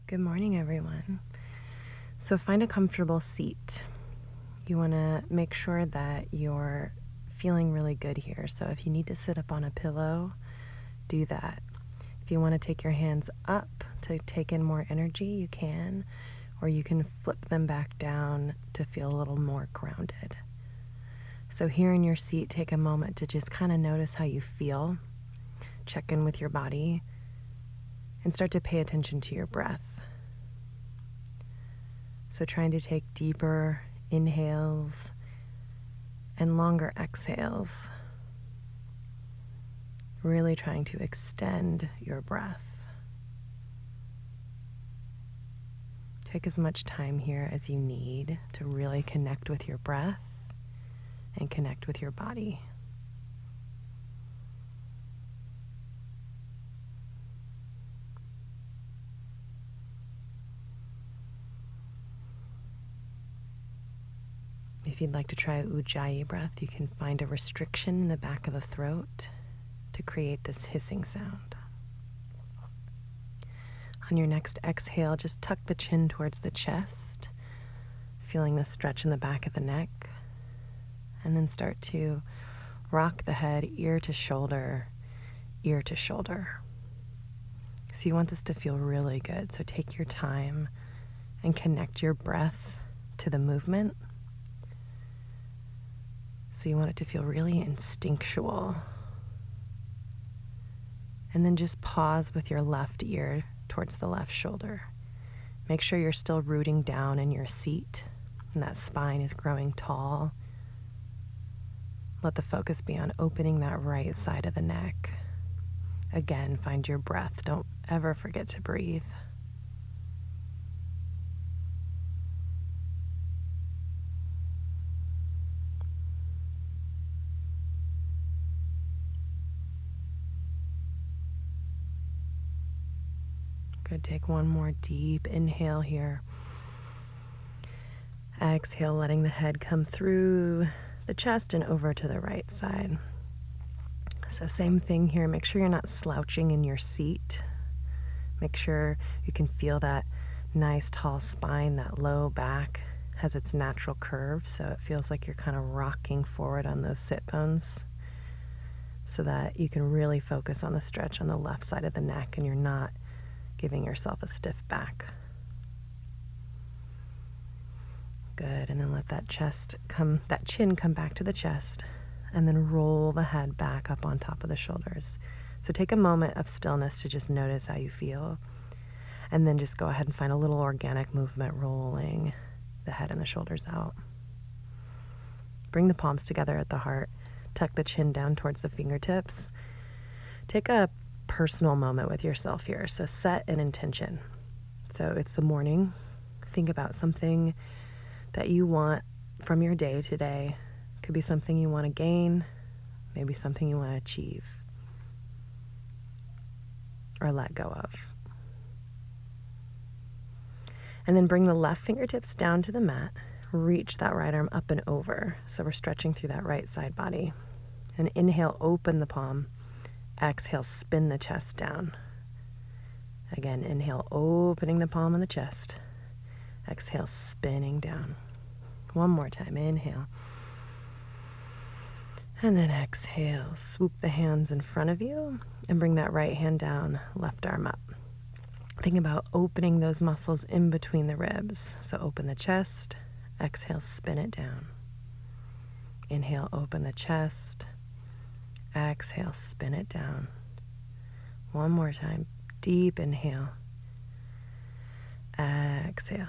Good morning, everyone. So find a comfortable seat. You want to make sure that you're feeling really good here. So if you need to sit up on a pillow, do that. If you want to take your hands up to take in more energy, you can, or you can flip them back down to feel a little more grounded. So here in your seat, take a moment to just kind of notice how you feel, check in with your body, and start to pay attention to your breath. So trying to take deeper inhales and longer exhales. Really trying to extend your breath. Take as much time here as you need to really connect with your breath and connect with your body. If you'd like to try Ujjayi breath, you can find a restriction in the back of the throat to create this hissing sound. On your next exhale, just tuck the chin towards the chest, feeling the stretch in the back of the neck, and then start to rock the head ear to shoulder, ear to shoulder. So you want this to feel really good, so take your time and connect your breath to the movement. So you want it to feel really instinctual. And then just pause with your left ear towards the left shoulder. Make sure you're still rooting down in your seat and that spine is growing tall. Let the focus be on opening that right side of the neck. Again, find your breath. Don't ever forget to breathe. Good. Take one more deep inhale here. Exhale, letting the head come through the chest and over to the right side. So same thing here. Make sure you're not slouching in your seat. Make sure you can feel that nice tall spine, that low back has its natural curve, so it feels like you're kind of rocking forward on those sit bones so that you can really focus on the stretch on the left side of the neck and you're not giving yourself a stiff back. Good, and then let that chin come back to the chest, and then roll the head back up on top of the shoulders. So take a moment of stillness to just notice how you feel, and then just go ahead and find a little organic movement, rolling the head and the shoulders out. Bring the palms together at the heart, tuck the chin down towards the fingertips. Take a personal moment with yourself here. So set an intention. So it's the morning. Think about something that you want from your day today. Could be something you want to gain, maybe something you want to achieve or let go of. And then bring the left fingertips down to the mat. Reach that right arm up and over. So we're stretching through that right side body. And inhale, open the palm. Exhale, spin the chest down. Again, inhale, opening the palm of the chest. Exhale, spinning down. One more time, inhale. And then exhale, swoop the hands in front of you and bring that right hand down, left arm up. Think about opening those muscles in between the ribs. So open the chest, exhale, spin it down. Inhale, open the chest. Exhale, spin it down. One more time. Deep inhale. Exhale.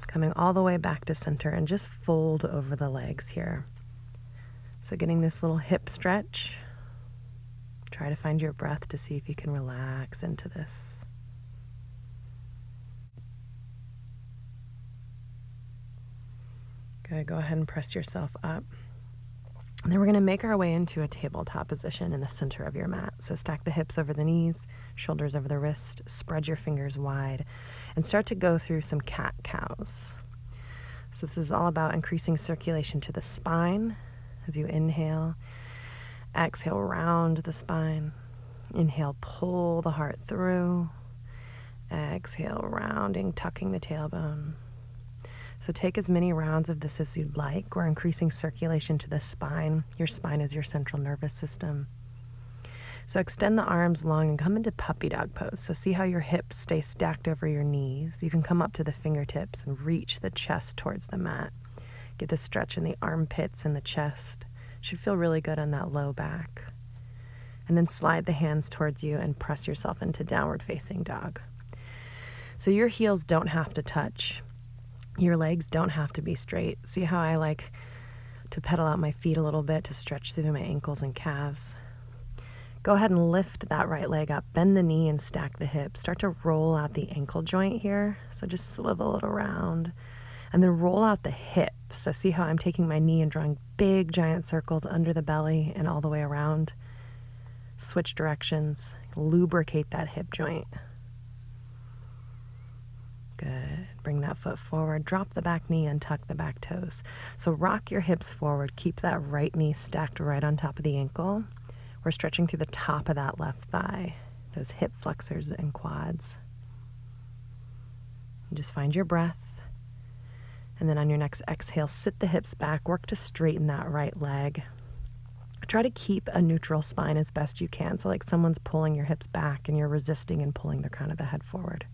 Coming all the way back to center and just fold over the legs here. So getting this little hip stretch. Try to find your breath to see if you can relax into this. Good. Go ahead and press yourself up. And then we're going to make our way into a tabletop position in the center of your mat. So stack the hips over the knees, shoulders over the wrist, spread your fingers wide, and start to go through some cat-cows. So this is all about increasing circulation to the spine as you inhale. Exhale, round the spine. Inhale, pull the heart through. Exhale, rounding, tucking the tailbone. So take as many rounds of this as you'd like. We're increasing circulation to the spine. Your spine is your central nervous system. So extend the arms long and come into puppy dog pose. So see how your hips stay stacked over your knees. You can come up to the fingertips and reach the chest towards the mat. Get the stretch in the armpits and the chest. Should feel really good on that low back. And then slide the hands towards you and press yourself into downward facing dog. So your heels don't have to touch. Your legs don't have to be straight. See how I like to pedal out my feet a little bit to stretch through my ankles and calves? Go ahead and lift that right leg up, bend the knee and stack the hip. Start to roll out the ankle joint here. So just swivel it around and then roll out the hip. So see how I'm taking my knee and drawing big giant circles under the belly and all the way around. Switch directions, lubricate that hip joint. Good. Bring that foot forward, drop the back knee and tuck the back toes. So rock your hips forward, keep that right knee stacked right on top of the ankle. We're stretching through the top of that left thigh, those hip flexors and quads. And just find your breath. And then on your next exhale, sit the hips back, work to straighten that right leg. Try to keep a neutral spine as best you can. So like someone's pulling your hips back and you're resisting and pulling the crown of the head forward.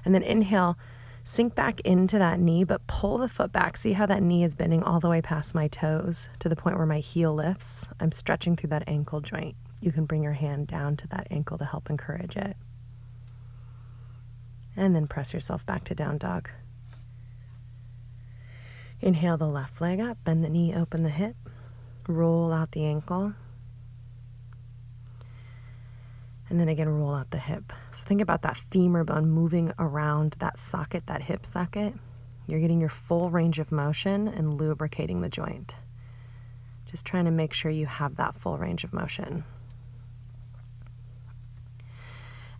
And then inhale, sink back into that knee, but pull the foot back. See how that knee is bending all the way past my toes to the point where my heel lifts? I'm stretching through that ankle joint. You can bring your hand down to that ankle to help encourage it. And then press yourself back to down dog. Inhale the left leg up, bend the knee, open the hip, roll out the ankle. And then again, roll out the hip. So think about that femur bone moving around that socket, that hip socket. You're getting your full range of motion and lubricating the joint. Just trying to make sure you have that full range of motion.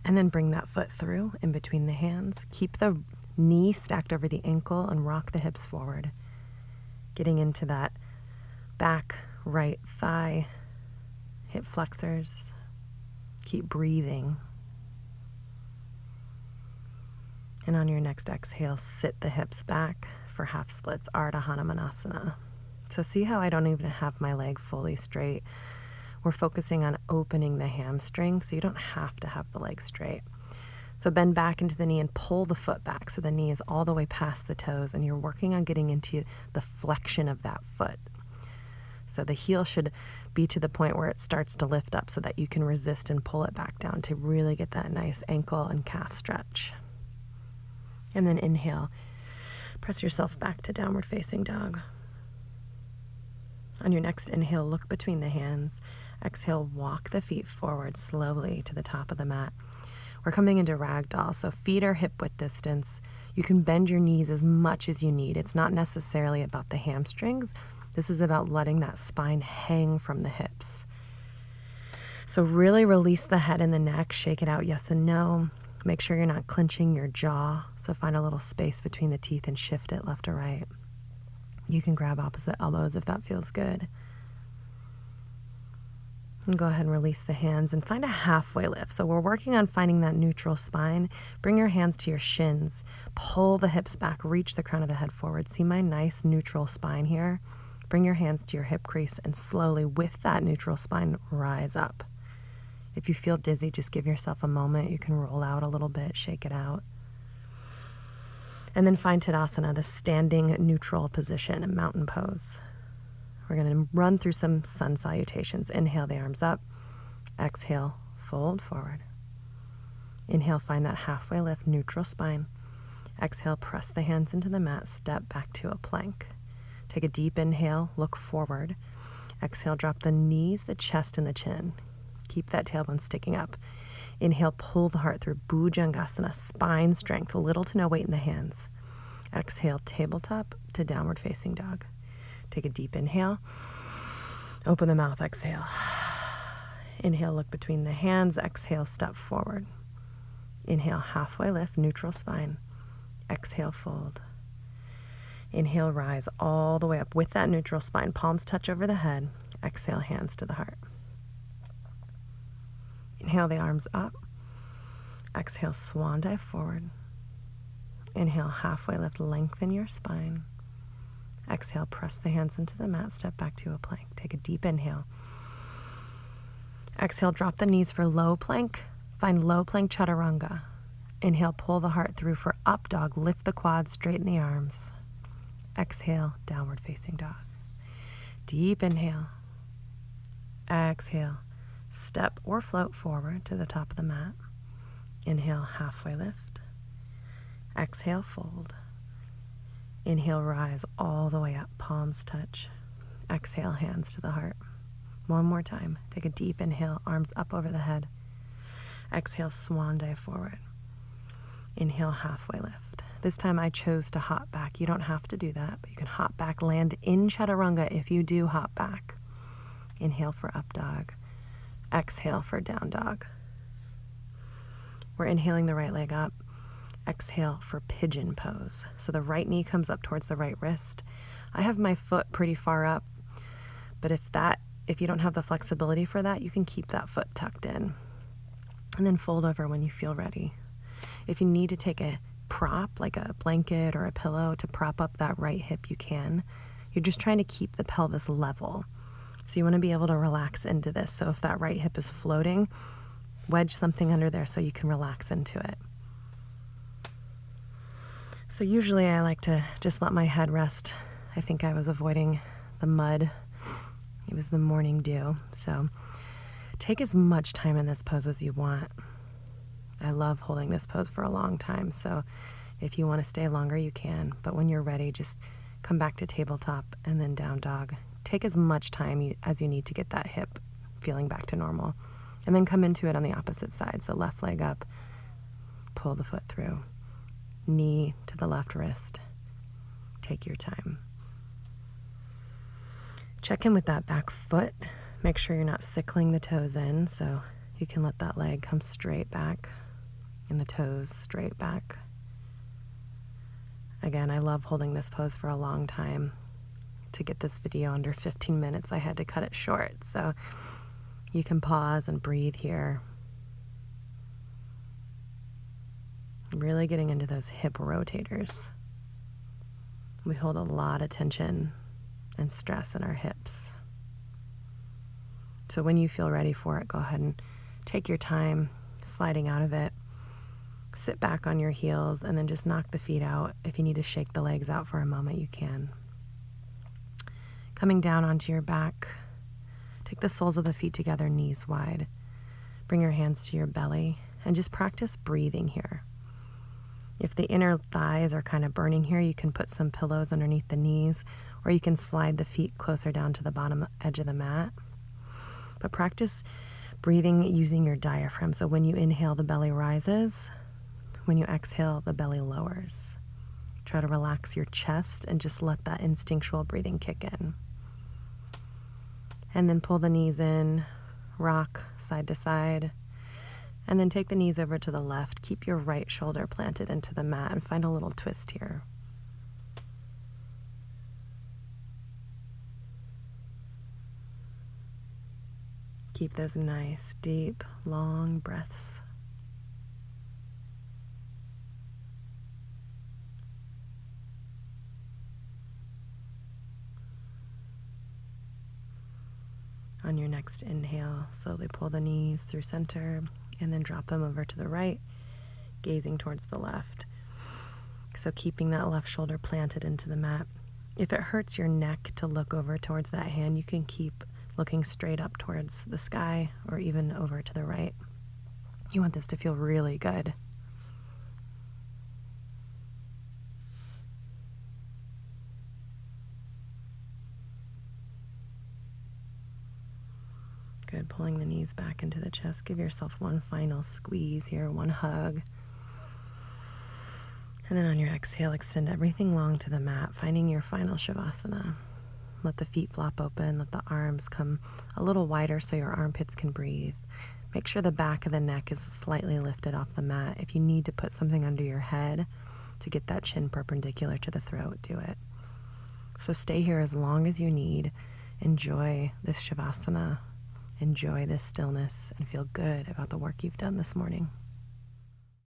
And then bring that foot through in between the hands. Keep the knee stacked over the ankle and rock the hips forward. Getting into that back right thigh, hip flexors. Keep breathing. And on your next exhale, sit the hips back for half splits, Ardha Hanumanasana. So see how I don't even have my leg fully straight. We're focusing on opening the hamstring, so you don't have to have the leg straight. So bend back into the knee and pull the foot back so the knee is all the way past the toes, and you're working on getting into the flexion of that foot. So the heel should be to the point where it starts to lift up so that you can resist and pull it back down to really get that nice ankle and calf stretch. And then inhale, press yourself back to downward facing dog. On your next inhale, look between the hands. Exhale, walk the feet forward slowly to the top of the mat. We're coming into ragdoll, so feet are hip width distance. You can bend your knees as much as you need. It's not necessarily about the hamstrings. This is about letting that spine hang from the hips. So really release the head and the neck, shake it out yes and no. Make sure you're not clenching your jaw. So find a little space between the teeth and shift it left or right. You can grab opposite elbows if that feels good. And go ahead and release the hands and find a halfway lift. So we're working on finding that neutral spine. Bring your hands to your shins. Pull the hips back, reach the crown of the head forward. See my nice neutral spine here? Bring your hands to your hip crease and slowly, with that neutral spine, rise up. If you feel dizzy, just give yourself a moment. You can roll out a little bit, shake it out. And then find Tadasana, the standing neutral position, a mountain pose. We're going to run through some sun salutations. Inhale the arms up. Exhale, fold forward. Inhale, find that halfway lift, neutral spine. Exhale, press the hands into the mat, step back to a plank. Take a deep inhale, look forward. Exhale, drop the knees, the chest, and the chin. Keep that tailbone sticking up. Inhale, pull the heart through Bhujangasana, spine strength, little to no weight in the hands. Exhale, tabletop to downward facing dog. Take a deep inhale. Open the mouth, exhale. Inhale, look between the hands. Exhale, step forward. Inhale, halfway lift, neutral spine. Exhale, fold. Inhale, rise all the way up with that neutral spine. Palms touch over the head. Exhale, hands to the heart. Inhale the arms up. Exhale, swan dive forward. Inhale, halfway lift, lengthen your spine. Exhale, press the hands into the mat, step back to a plank. Take a deep inhale. Exhale, drop the knees for low plank. Find low plank chaturanga. Inhale, pull the heart through for up dog. Lift the quads, straighten the arms. Exhale, downward facing dog. Deep inhale. Exhale, step or float forward to the top of the mat. Inhale, halfway lift. Exhale, fold. Inhale, rise all the way up, palms touch. Exhale, hands to the heart. One more time. Take a deep inhale, arms up over the head. Exhale, swan dive forward. Inhale, halfway lift. This time I chose to hop back. You don't have to do that, but you can hop back, land in chaturanga if you do hop back. Inhale for up dog. Exhale for down dog. We're inhaling the right leg up. Exhale for pigeon pose. So the right knee comes up towards the right wrist. I have my foot pretty far up, but if you don't have the flexibility for that, you can keep that foot tucked in. And then fold over when you feel ready. If you need to take a prop, like a blanket or a pillow, to prop up that right hip, you can. You're just trying to keep the pelvis level. So you want to be able to relax into this. So if that right hip is floating, wedge something under there so you can relax into it. So usually I like to just let my head rest. I think I was avoiding the mud. It was the morning dew. So take as much time in this pose as you want. I love holding this pose for a long time. So if you want to stay longer, you can. But when you're ready, just come back to tabletop and then down dog. Take as much time as you need to get that hip feeling back to normal. And then come into it on the opposite side. So left leg up, pull the foot through. Knee to the left wrist. Take your time. Check in with that back foot. Make sure you're not sickling the toes in, so you can let that leg come straight back and the toes straight back. Again, I love holding this pose for a long time. To get this video under 15 minutes, I had to cut it short, so you can pause and breathe here. Really getting into those hip rotators. We hold a lot of tension and stress in our hips. So when you feel ready for it, go ahead and take your time sliding out of it. Sit back on your heels and then just knock the feet out. If you need to shake the legs out for a moment, you can. Coming down onto your back, take the soles of the feet together, knees wide. Bring your hands to your belly and just practice breathing here. If the inner thighs are kind of burning here, you can put some pillows underneath the knees, or you can slide the feet closer down to the bottom edge of the mat. But practice breathing using your diaphragm. So when you inhale, the belly rises. When you exhale, the belly lowers. Try to relax your chest and just let that instinctual breathing kick in. And then pull the knees in, rock side to side. And then take the knees over to the left. Keep your right shoulder planted into the mat and find a little twist here. Keep those nice, deep, long breaths. On your next inhale, slowly pull the knees through center and then drop them over to the right, gazing towards the left. So keeping that left shoulder planted into the mat. If it hurts your neck to look over towards that hand, you can keep looking straight up towards the sky or even over to the right. You want this to feel really good. Good, pulling the knees back into the chest. Give yourself one final squeeze here, one hug. And then on your exhale, extend everything long to the mat, finding your final Shavasana. Let the feet flop open, let the arms come a little wider so your armpits can breathe. Make sure the back of the neck is slightly lifted off the mat. If you need to put something under your head to get that chin perpendicular to the throat, do it. So stay here as long as you need. Enjoy this Shavasana. Enjoy this stillness and feel good about the work you've done this morning.